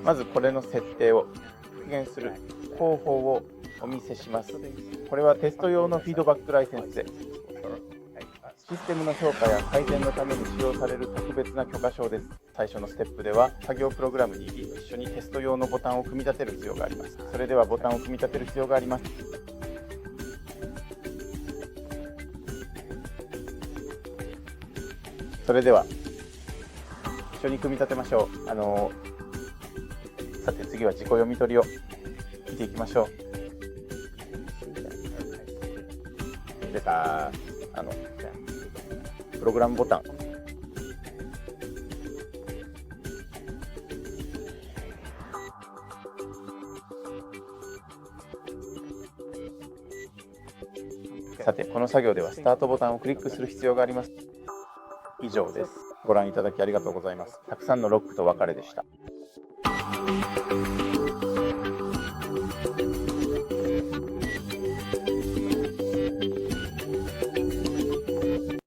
まずこれの設定を復元する方法をお見せします。これはテスト用のフィードバックライセンスで、システムの評価や改善のために使用される特別な許可証です。最初のステップでは作業プログラムに一緒にテスト用のボタンを組み立てる必要があります。それではボタンを組み立てる必要があります。それでは一緒に組み立てましょう。さて次は自己読み取りを見ていきましょう。出たプログラムボタン、さてこの作業ではスタートボタンをクリックする必要があります。以上です。ご覧いただきありがとうございます。たくさんのロックと別れでした。